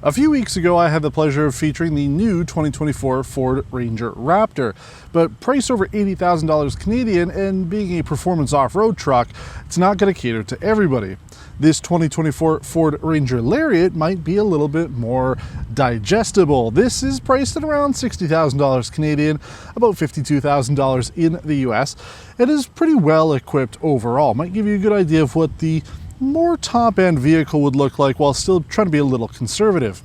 A few weeks ago, I had the pleasure of featuring the new 2024 Ford Ranger Raptor, but priced over $80,000 Canadian and being a performance off-road truck, it's not going to cater to everybody. This 2024 Ford Ranger Lariat might be a little bit more digestible. This is priced at around $60,000 Canadian, about $52,000 in the US. It is pretty well equipped overall. Might give you a good idea of what the more top-end vehicle would look like while still trying to be a little conservative.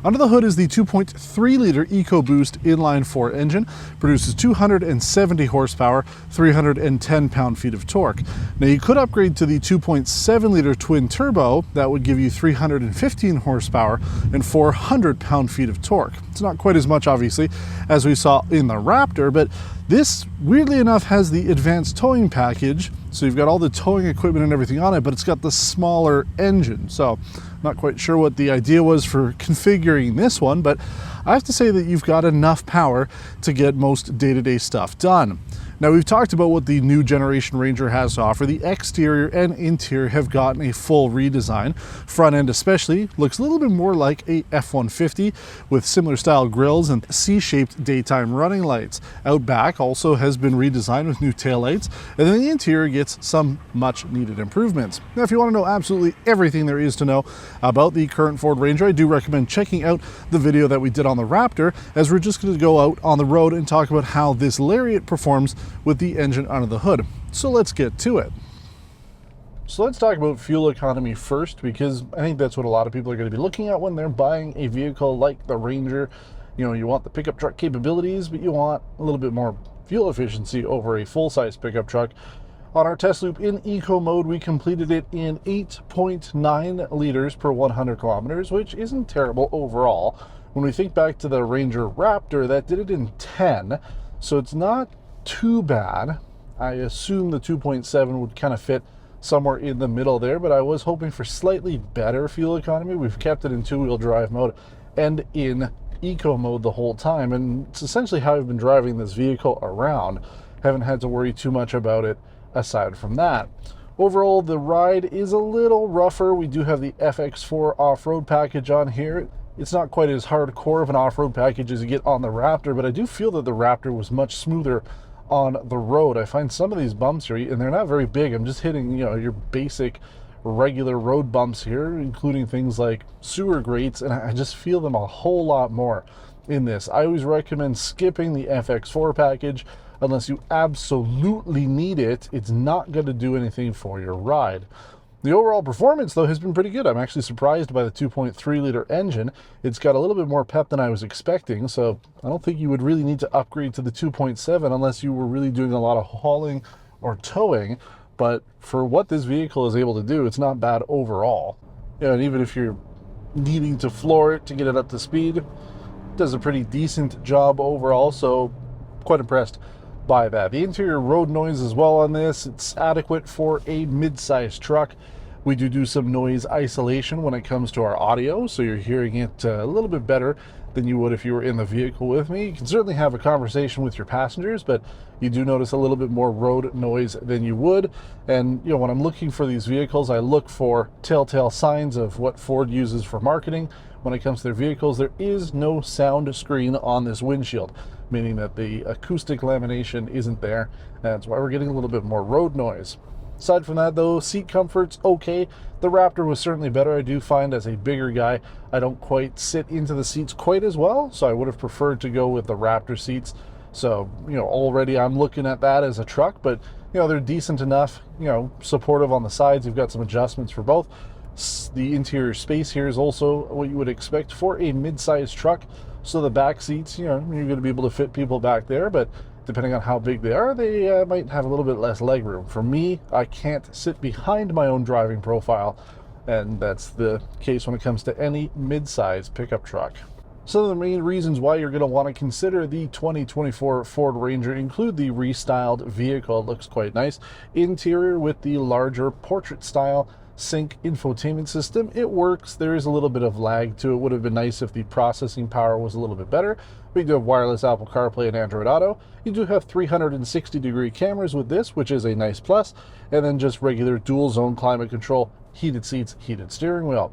Under the hood is the 2.3-liter EcoBoost inline-4 engine, produces 270 horsepower, 310 pound-feet of torque. Now you could upgrade to the 2.7-liter twin-turbo. That would give you 315 horsepower and 400 pound-feet of torque. It's not quite as much, obviously, as we saw in the Raptor, but this, weirdly enough, has the advanced towing package. So you've got all the towing equipment and everything on it, but it's got the smaller engine. So not quite sure what the idea was for configuring this one, but I have to say that you've got enough power to get most day-to-day stuff done. Now, we've talked about what the new generation Ranger has to offer. The exterior and interior have gotten a full redesign. Front end especially looks a little bit more like a F-150 with similar style grills and C-shaped daytime running lights. Out back also has been redesigned with new taillights, and then the interior gets some much needed improvements. Now, if you want to know absolutely everything there is to know about the current Ford Ranger, I do recommend checking out the video that we did on the Raptor, as we're just going to go out on the road and talk about how this Lariat performs with the engine under the hood. So let's get to it. So let's talk about fuel economy first, because I think that's what a lot of people are going to be looking at when they're buying a vehicle like the Ranger. You know, you want the pickup truck capabilities, but you want a little bit more fuel efficiency over a full-size pickup truck. On our test loop in eco mode, we completed it in 8.9 liters per 100 kilometers, which isn't terrible overall. When we think back to the Ranger Raptor, that did it in 10, so it's not too bad. I assume the 2.7 would kind of fit somewhere in the middle there, but I was hoping for slightly better fuel economy. We've kept it in two-wheel drive mode and in eco mode the whole time, and it's essentially how I've been driving this vehicle around. Haven't had to worry too much about it aside from that. Overall, the ride is a little rougher. We do have the FX4 off-road package on here. It's not quite as hardcore of an off-road package as you get on the Raptor, but I do feel that the Raptor was much smoother on the road. I find some of these bumps here, and they're not very big. I'm just hitting, you know, your basic regular road bumps here, including things like sewer grates, and I just feel them a whole lot more in this. I always recommend skipping the FX4 package unless you absolutely need it. It's not going to do anything for your ride. The overall performance, though, has been pretty good. I'm actually surprised by the 2.3-liter engine. It's got a little bit more pep than I was expecting, so I don't think you would really need to upgrade to the 2.7 unless you were really doing a lot of hauling or towing. But for what this vehicle is able to do, it's not bad overall. Yeah, and even if you're needing to floor it to get it up to speed, it does a pretty decent job overall, so quite impressed by that. The interior road noise as well on this, it's adequate for a mid-sized truck. We do some noise isolation when it comes to our audio, so you're hearing it a little bit better than you would if you were in the vehicle with me. You can certainly have a conversation with your passengers, but you do notice a little bit more road noise than you would. And you know, when I'm looking for these vehicles, I look for telltale signs of what Ford uses for marketing. When it comes to their vehicles, there is no sound screen on this windshield, meaning that the acoustic lamination isn't there. That's why we're getting a little bit more road noise. Aside from that, though, seat comfort's okay. The Raptor was certainly better. I do find as a bigger guy, I don't quite sit into the seats quite as well, so I would have preferred to go with the Raptor seats. So, you know, already I'm looking at that as a truck, but, you know, they're decent enough, you know, supportive on the sides. You've got some adjustments for both. The interior space here is also what you would expect for a mid-sized truck. So the back seats, you know, you're going to be able to fit people back there, but depending on how big they are, they might have a little bit less legroom. For me, I can't sit behind my own driving profile, and that's the case when it comes to any mid-size pickup truck. Some of the main reasons why you're going to want to consider the 2024 Ford Ranger include the restyled vehicle. It looks quite nice. Interior with the larger portrait style sync infotainment system. It works. There is a little bit of lag to it. Would have been nice if the processing power was a little bit better. We do have wireless Apple CarPlay and Android Auto. You do have 360-degree cameras with this, which is a nice plus, and then just regular dual zone climate control, heated seats, heated steering wheel.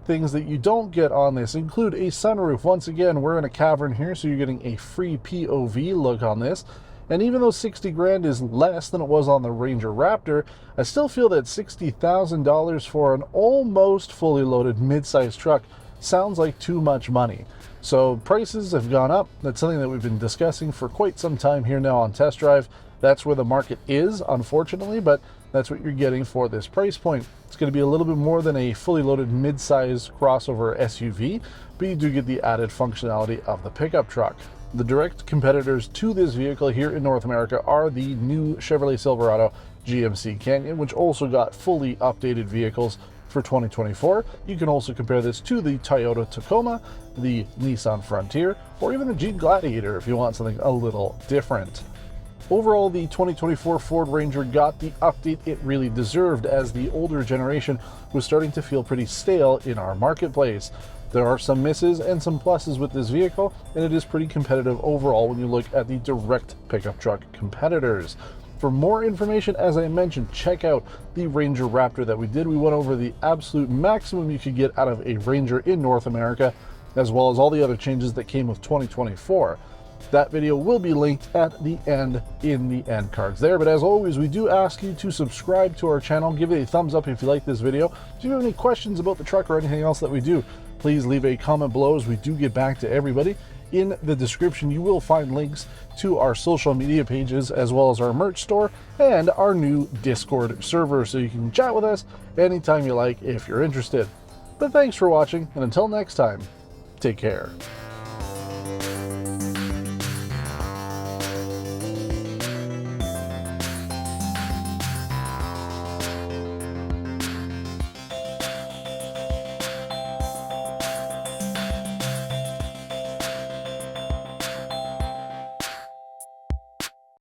Things that you don't get on this include a sunroof. Once again, we're in a cavern here, so you're getting a free POV look on this. And even though 60 grand is less than it was on the Ranger Raptor, I still feel that $60,000 for an almost fully loaded mid-size truck sounds like too much money. So prices have gone up. That's something that we've been discussing for quite some time here now on Test Drive. That's where the market is, unfortunately, but that's what you're getting for this price point. It's going to be a little bit more than a fully loaded mid-size crossover SUV, but you do get the added functionality of the pickup truck. The direct competitors to this vehicle here in North America are the new Chevrolet Silverado GMC Canyon, which also got fully updated vehicles for 2024. You can also compare this to the Toyota Tacoma, the Nissan Frontier, or even the Jeep Gladiator if you want something a little different. Overall, the 2024 Ford Ranger got the update it really deserved, as the older generation was starting to feel pretty stale in our marketplace. There are some misses and some pluses with this vehicle, and it is pretty competitive overall when you look at the direct pickup truck competitors. For more information, as I mentioned, check out the Ranger Raptor that we did. We went over the absolute maximum you could get out of a Ranger in North America, as well as all the other changes that came with 2024. That video will be linked at the end in the end cards there. But as always, we do ask you to subscribe to our channel. Give it a thumbs up if you like this video. If you have any questions about the truck or anything else that we do, please leave a comment below, as we do get back to everybody. In the description, you will find links to our social media pages, as well as our merch store and our new Discord server, so you can chat with us anytime you like if you're interested. But thanks for watching, and until next time, take care.